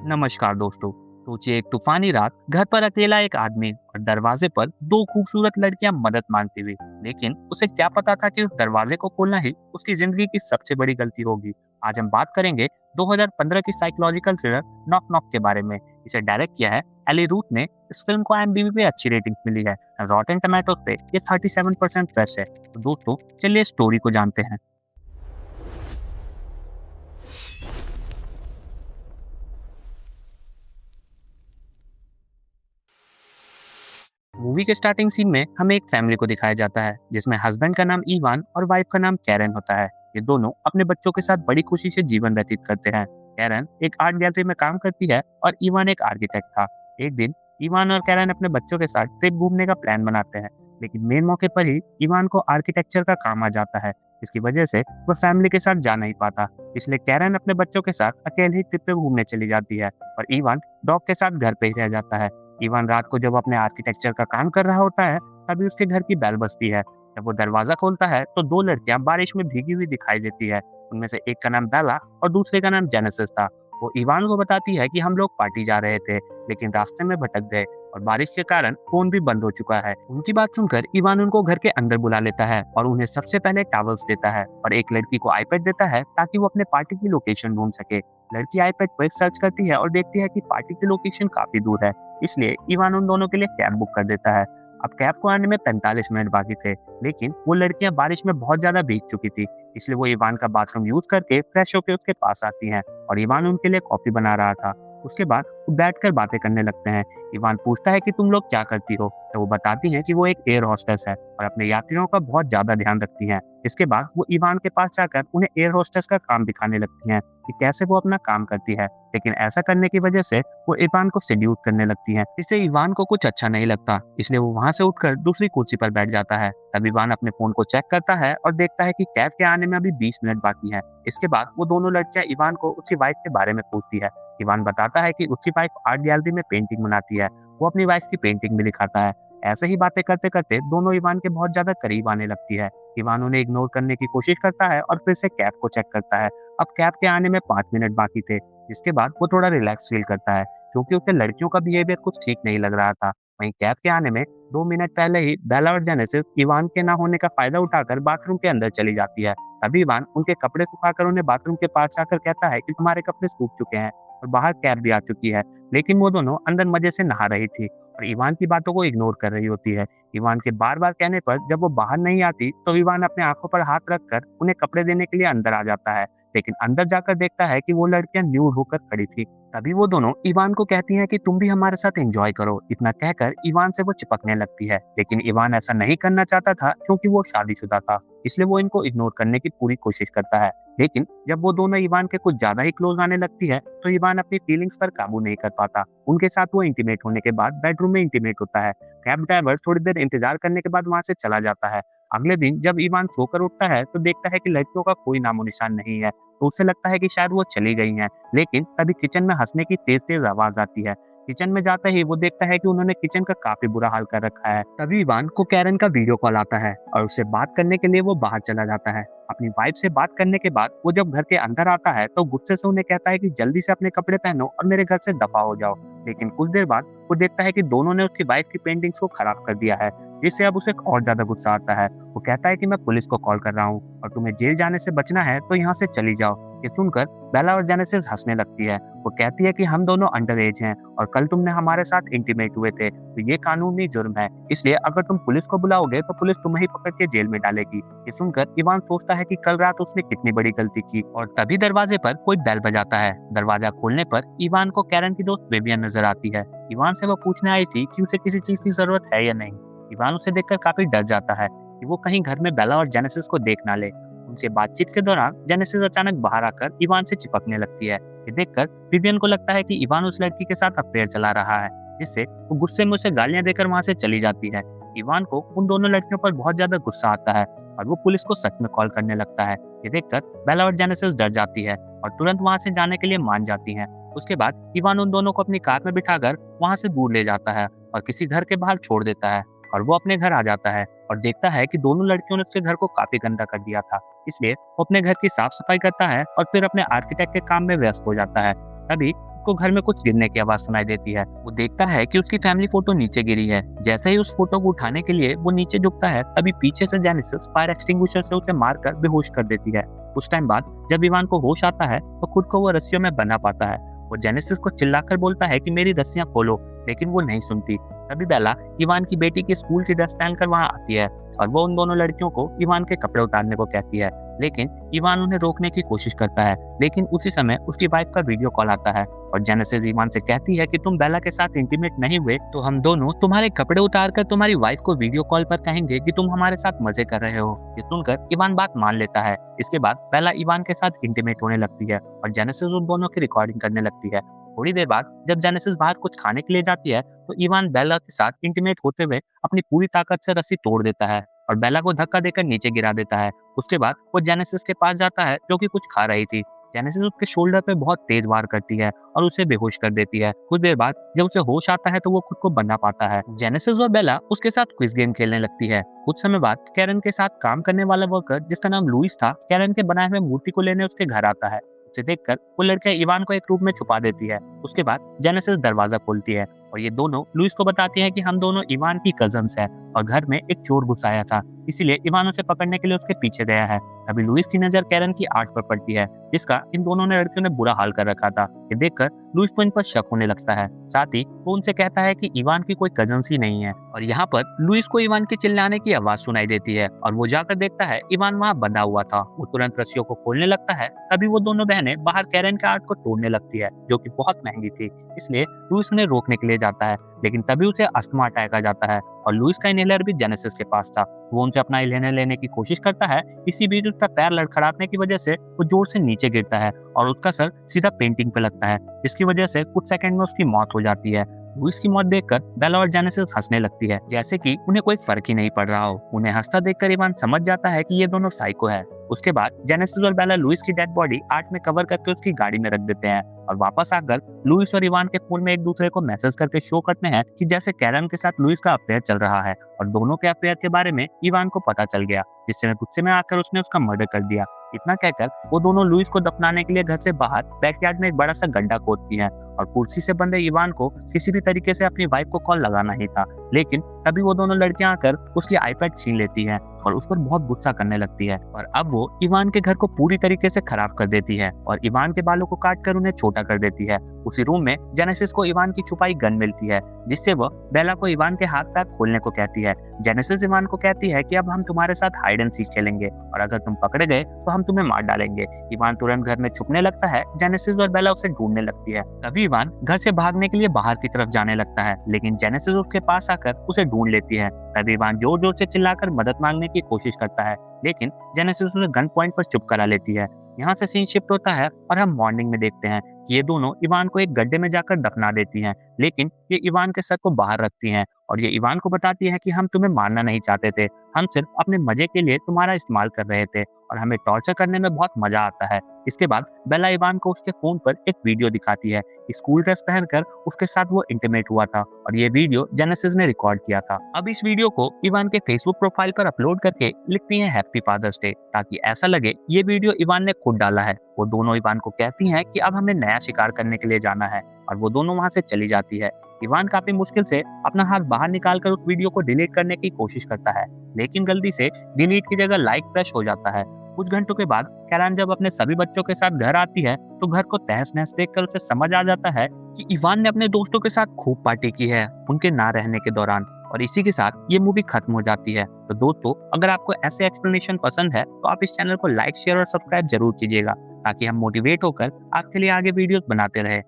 नमस्कार दोस्तों। सोचिए एक तूफानी रात, घर पर अकेला एक आदमी और दरवाजे पर दो खूबसूरत लड़कियां मदद मांगती हुई। लेकिन उसे क्या पता था कि उस दरवाजे को खोलना ही उसकी जिंदगी की सबसे बड़ी गलती होगी। आज हम बात करेंगे 2015 की साइकोलॉजिकल थ्रिलर नॉक नॉक के बारे में। इसे डायरेक्ट किया है एली रूथ ने। इस फिल्म को IMDb पे अच्छी रेटिंग मिली है। रॉटेन टोमेटोज पे ये 37% फ्रेश है। तो दोस्तों, चलिए स्टोरी को जानते हैं। मूवी के स्टार्टिंग सीन में हमें एक फैमिली को दिखाया जाता है जिसमें हस्बैंड का नाम इवान और वाइफ का नाम कैरन होता है। ये दोनों अपने बच्चों के साथ बड़ी खुशी से जीवन व्यतीत करते हैं। कैरन एक आर्ट गैलरी में काम करती है और इवान एक आर्किटेक्ट था। एक दिन इवान और कैरन अपने बच्चों के साथ ट्रिप घूमने का प्लान बनाते हैं, लेकिन मेन मौके पर ही इवान को आर्किटेक्चर का काम आ जाता है। इसकी वजह से वह फैमिली के साथ जा नहीं पाता। इसलिए कैरन अपने बच्चों के साथ अकेले ही ट्रिप पे घूमने चली जाती है और इवान डॉग के साथ घर पे ही रह जाता है। इवान रात को जब अपने आर्किटेक्चर का काम कर रहा होता है, तभी उसके घर की बेल बजती है। जब वो दरवाजा खोलता है तो दो लड़कियां बारिश में भीगी हुई दिखाई देती है। उनमें से एक का नाम बेला और दूसरे का नाम जेनेसिस था। वो इवान को बताती है कि हम लोग पार्टी जा रहे थे, लेकिन रास्ते में भटक गए और बारिश के कारण फोन भी बंद हो चुका है। उनकी बात सुनकर इवान उनको घर के अंदर बुला लेता है और उन्हें सबसे पहले टॉवल्स देता है और एक लड़की को आईपैड देता है ताकि वो अपने पार्टी की लोकेशन ढूंढ सके। लड़की आईपैड पर सर्च करती है और देखती है कि पार्टी की लोकेशन काफी दूर है। इसलिए इवान उन दोनों के लिए कैब बुक कर देता है। अब कैब को आने में 45 मिनट बाकी थे, लेकिन वो लड़कियां बारिश में बहुत ज्यादा भीग चुकी थी। इसलिए वो इवान का बाथरूम यूज करके फ्रेश होकर उसके पास आती हैं और इवान उनके लिए कॉफी बना रहा था। उसके बाद वो बैठकर बातें करने लगते हैं। इवान पूछता है कि तुम लोग क्या करती हो, तो वो बताती हैं कि वो एक एयर होस्टेस है और अपने यात्रियों का बहुत ज्यादा ध्यान रखती हैं। इसके बाद वो इवान के पास जाकर उन्हें एयर होस्टेस का काम दिखाने लगती हैं कि कैसे वो अपना काम करती है। लेकिन ऐसा करने की वजह से वो इवान को सेड्यूस करने लगती हैं। इससे इवान को कुछ अच्छा नहीं लगता, इसलिए वो वहां से उठकर दूसरी कुर्सी पर बैठ जाता है। तब इवान अपने फोन को चेक करता है और देखता है कि कैब के आने में अभी 20 मिनट बाकी है। इसके बाद वो दोनों लड़कियां इवान को उसकी वाइफ के बारे में पूछती है। इवान बताता है कि उसकी वाइफ आर्ट गैलरी में पेंटिंग बनाती है। वो अपनी वाइफ की पेंटिंग भी दिखाता है। ऐसे ही बातें करते करते दोनों इवान के बहुत ज्यादा करीब आने लगती है। इवान उन्हें इग्नोर करने की कोशिश करता है और फिर से कैब को चेक करता है। अब कैब के आने में 5 मिनट बाकी थे। इसके बाद वो थोड़ा रिलैक्स फील करता है, क्योंकि उसे लड़कियों का बिहेवियर कुछ ठीक नहीं लग रहा था। वहीं कैब के आने में 2 मिनट पहले ही बेला और जेनेसिस इवान के ना होने का फायदा उठाकर बाथरूम के अंदर चली जाती है। तभी इवान उनके कपड़े सुखाकर उन्हें बाथरूम के पास जाकर कहता है कि तुम्हारे कपड़े सूख चुके हैं और बाहर कैब भी आ चुकी है। लेकिन वो दोनों अंदर मजे से नहा रही थी और इवान की बातों को इग्नोर कर रही होती है। इवान के बार बार कहने पर जब वो बाहर नहीं आती तो इवान अपने आंखों पर हाथ रखकर उन्हें कपड़े देने के लिए अंदर आ जाता है। लेकिन अंदर जाकर देखता है कि वो लड़कियां न्यूड होकर खड़ी थी। तभी वो दोनों इवान को कहती हैं कि तुम भी हमारे साथ एंजॉय करो। इतना कहकर इवान से वो चिपकने लगती है, लेकिन इवान ऐसा नहीं करना चाहता था क्योंकि वो शादीशुदा था। इसलिए वो इनको इग्नोर करने की पूरी कोशिश करता है। लेकिन जब वो दोनों इवान के कुछ ज्यादा ही क्लोज आने लगती है तो इवान अपनी फीलिंग्स पर काबू नहीं कर पाता। उनके साथ वो इंटीमेट होने के बाद बेडरूम में इंटीमेट होता है। कैब ड्राइवर थोड़ी देर इंतजार करने के बाद वहां से चला जाता है। अगले दिन जब इवान सोकर उठता है तो देखता है कि लड़कियों का कोई नामो निशान नहीं है। तो उसे लगता है कि शायद वो चली गई हैं। लेकिन तभी किचन में हंसने की तेज तेज आवाज आती है। किचन में जाते ही वो देखता है कि उन्होंने किचन का काफी बुरा हाल कर रखा है। तभी इवान को कैरन का वीडियो कॉल आता है और उससे बात करने के लिए वो बाहर चला जाता है। अपनी वाइफ से बात करने के बाद वो जब घर के अंदर आता है तो गुस्से से उन्हें कहता है कि जल्दी से अपने कपड़े पहनो और मेरे घर से दफा हो जाओ। लेकिन कुछ देर बाद वो देखता है कि दोनों ने उसकी वाइफ की पेंटिंग्स को खराब कर दिया है, जिससे अब उसे और ज्यादा गुस्सा आता है। वो कहता है कि मैं पुलिस को कॉल कर रहा हूँ और तुम्हें जेल जाने से बचना है तो यहाँ से चली जाओ। ये सुनकर बेला और जेनेसिस हंसने लगती है। वो कहती है कि हम दोनों अंडर एज हैं और कल तुमने हमारे साथ इंटीमेट हुए थे, तो ये कानूनी जुर्म है। इसलिए अगर तुम पुलिस को बुलाओगे तो पुलिस तुम्हें ही पकड़ के जेल में डालेगी। ये सुनकर इवान सोचता है कि कल रात उसने कितनी बड़ी गलती की और तभी दरवाजे पर कोई बेल बजाता है। दरवाजा खोलने पर इवान को कैरन की दोस्त बेबियन नजर आती है। इवान से वो पूछने आई थी कि उसे किसी चीज की जरूरत है या नहीं। इवान उसे देखकर काफी डर जाता है कि वो कहीं घर में बेला और जेनेसिस को देख ना ले। उनके बातचीत के दौरान जेनेसिस अचानक बाहर आकर इवान से चिपकने लगती है। ये देखकर विवियन को लगता है कि इवान उस लड़की के साथ अफेयर चला रहा है, जिससे वो गुस्से में उसे गालियां देकर वहां से चली जाती है। इवान को उन दोनों लड़कियों पर बहुत ज्यादा गुस्सा आता है और वो पुलिस को सच में कॉल करने लगता है। ये देखकर बेला और जेनेसिस डर जाती है और तुरंत वहां से जाने के लिए मान जाती हैं। उसके बाद इवान उन दोनों को अपनी कार में बिठाकर वहां से दूर ले जाता है और किसी घर के बाहर छोड़ देता है और वो अपने घर आ जाता है और देखता है कि दोनों लड़कियों ने उसके घर को काफी गंदा कर दिया था। इसलिए वो अपने घर की साफ सफाई करता है और फिर अपने आर्किटेक्ट के काम में व्यस्त हो जाता है। तभी उसको को घर में कुछ गिरने की आवाज सुनाई देती है। वो देखता है कि उसकी फैमिली फोटो नीचे गिरी है। जैसे ही उस फोटो को उठाने के लिए वो नीचे झुकता है, तभी पीछे से जेनेसिस फायर एक्सटिंग्विशर से उसे मारकर बेहोश कर देती है। कुछ टाइम बाद जब इवान को होश आता है तो खुद को वो रस्सियों में बंधा पाता है। वो जेनेसिस को चिल्लाकर बोलता है कि मेरी रस्सियां खोलो, लेकिन वो नहीं सुनती। तभी बेला इवान की बेटी की स्कूल की ड्रेस पहनकर वहां आती है और वो उन दोनों लड़कियों को इवान के कपड़े उतारने को कहती है, लेकिन इवान उन्हें रोकने की कोशिश करता है। लेकिन उसी समय उसकी वाइफ का वीडियो कॉल आता है और जेनेसिस इवान से कहती है कि तुम बेला के साथ इंटीमेट नहीं हुए तो हम दोनों तुम्हारे कपड़े उतारकर तुम्हारी वाइफ को वीडियो कॉल पर कहेंगे कि तुम हमारे साथ मजे कर रहे हो। ये सुनकर इवान बात मान लेता है। इसके बाद बेला इवान के साथ इंटीमेट होने लगती है और जेनेसिस उन दोनों की रिकॉर्डिंग करने लगती है। थोड़ी देर बाद जब जेनेसिस बाहर कुछ खाने के लिए जाती है तो इवान बेला के साथ इंटीमेट होते हुए अपनी पूरी ताकत से रस्सी तोड़ देता है और बेला को धक्का देकर नीचे गिरा देता है। उसके बाद वो जेनेसिस के पास जाता है जो कि कुछ खा रही थी। जेनेसिस उसके शोल्डर पे बहुत तेज वार करती है और उसे बेहोश कर देती है। कुछ देर बाद जब उसे होश आता है तो वो खुद को बंधा पाता है। जेनेसिस और बेला उसके साथ क्विज गेम खेलने लगती है। कुछ समय बाद कैरन के साथ काम करने वाला वर्कर जिसका नाम लुइस था, कैरन के बनाए हुए मूर्ति को लेने उसके घर आता है। उसे देखकर वो लड़कियां इवान को एक रूम में छुपा देती है। उसके बाद जेनेसिस दरवाजा खोलती है और ये दोनों लुइस को बताती हैं कि हम दोनों इवान की कजन्स हैं और घर में एक चोर घुस आया था, इसीलिए इवान उसे पकड़ने के लिए उसके पीछे गया है। अभी लुइस की नजर कैरन की आर्ट पर पड़ती है जिसका इन दोनों ने लड़कियों ने बुरा हाल कर रखा था। ये देखकर लुइस को इन पर शक होने लगता है। साथ ही वो उनसे कहता है कि इवान की कोई कजन्स ही नहीं है और यहाँ पर लुइस को इवान के चिल्लाने की आवाज सुनाई देती है और वो जाकर देखता है इवान वहाँ बंधा हुआ था। वो तुरंत रस्सियों को खोलने लगता है। तभी वो दोनों बहनें बाहर कैरन के आर्ट को तोड़ने लगती है जो कि बहुत महंगी थी, इसलिए लुइस उन्हें रोकने के लिए जाता है। लेकिन तभी उसे अस्थमा अटैक आ जाता है और लुइस का इनहेलर भी जेनेसिस के पास था। वो उनसे अपना इनहेलर लेने की कोशिश करता है। इसी बीच उसका पैर लड़खड़ाने की वजह से वो जोर से नीचे गिरता है और उसका सर सीधा पेंटिंग पे लगता है, जिसकी वजह से कुछ सेकंड में उसकी मौत हो जाती है। लुइस की मौत देखकर बेला और जेनेसिस हंसने लगती है जैसे कि उन्हें कोई फर्क ही नहीं पड़ रहा हो। उन्हें हंसता देखकर इवान समझ जाता है कि ये दोनों साइको है। उसके बाद जेनेसिस और बेला लुइस की डेड बॉडी आर्ट में कवर करके उसकी गाड़ी में रख देते हैं और वापस आकर लुइस और इवान के फोन में एक दूसरे को मैसेज करके शो करते हैं कि जैसे कैरन के साथ लुइस का अफेयर चल रहा है और दोनों के अफेयर के बारे में इवान को पता चल गया, जिससे गुस्से में आकर उसने उसका मर्डर कर दिया। इतना कहकर वो दोनों लुइस को दफनाने के लिए घर से बाहर बैकयार्ड में एक बड़ा सा गड्ढा खोदती हैं और कुर्सी से बंधे इवान को किसी भी तरीके से अपनी वाइफ को कॉल लगाना ही था। लेकिन तभी वो दोनों लड़कियां आकर उसकी आईपैड छीन लेती हैं और उस पर बहुत गुस्सा करने लगती है और अब वो इवान के घर को पूरी तरीके से खराब कर देती है और इवान के बालों को काट कर उन्हें छोटा कर देती है। उसी रूम में जेनेसिस को इवान की छुपाई गन मिलती है जिससे वह बेला को इवान के हाथ पैर खोलने को कहती है। जेनेसिस इवान को कहती है कि अब हम तुम्हारे साथ हाइड एंड सीक खेलेंगे और अगर तुम पकड़े गए तो हम तुम्हें मार डालेंगे। इवान तुरंत घर में छुपने लगता है। जेनेसिस और बेला उसे ढूंढने लगती है। तभी इवान घर से भागने के लिए बाहर की तरफ जाने लगता है, लेकिन जेनेसिस उसके पास आकर उसे ढूंढ लेती है। तभी इवान जोर जोर से चिल्लाकर मदद मांगने की कोशिश करता है, लेकिन जेनेसिस उसे गन पॉइंट पर चुप करा लेती है। यहाँ से सीन शिफ्ट होता है और हम मॉर्निंग में देखते हैं कि ये दोनों इवान को एक गड्ढे में जाकर दफना देती हैं, लेकिन ये इवान के सर को बाहर रखती हैं और ये इवान को बताती है कि हम तुम्हें मारना नहीं चाहते थे, हम सिर्फ अपने मजे के लिए तुम्हारा इस्तेमाल कर रहे थे और हमें टॉर्चर करने में बहुत मजा आता है। इसके बाद बेला इवान को उसके फोन पर एक वीडियो दिखाती है। स्कूल ड्रेस पहनकर उसके साथ वो इंटीमेट हुआ था और ये वीडियो जेनेसिस ने रिकॉर्ड किया था। अब इस वीडियो को इवान के फेसबुक प्रोफाइल पर अपलोड करके लिखती है हैप्पी फादर्स डे, ताकि ऐसा लगे ये वीडियो इवान ने खुद डाला है। वो दोनों इवान को कहती हैं कि अब हमें नया शिकार करने के लिए जाना है और वो दोनों वहां से चली जाती है। इवान काफी मुश्किल से अपना हाथ बाहर निकालकर उस वीडियो को डिलीट करने की कोशिश करता है, लेकिन गलती से डिलीट की जगह लाइक प्रेस हो जाता है। कुछ घंटों के बाद कैरन जब अपने सभी बच्चों के साथ घर आती है तो घर को तहस नहस देखकर उसे समझ आ जाता है कि इवान ने अपने दोस्तों के साथ खूब पार्टी की है उनके ना रहने के दौरान। और इसी के साथ ये मूवी खत्म हो जाती है। तो दोस्तों, अगर आपको ऐसे एक्सप्लेनेशन पसंद है तो आप इस चैनल को लाइक, शेयर और सब्सक्राइब जरूर कीजिएगा, ताकि हम मोटिवेट होकर आपके लिए आगे वीडियोस बनाते रहे।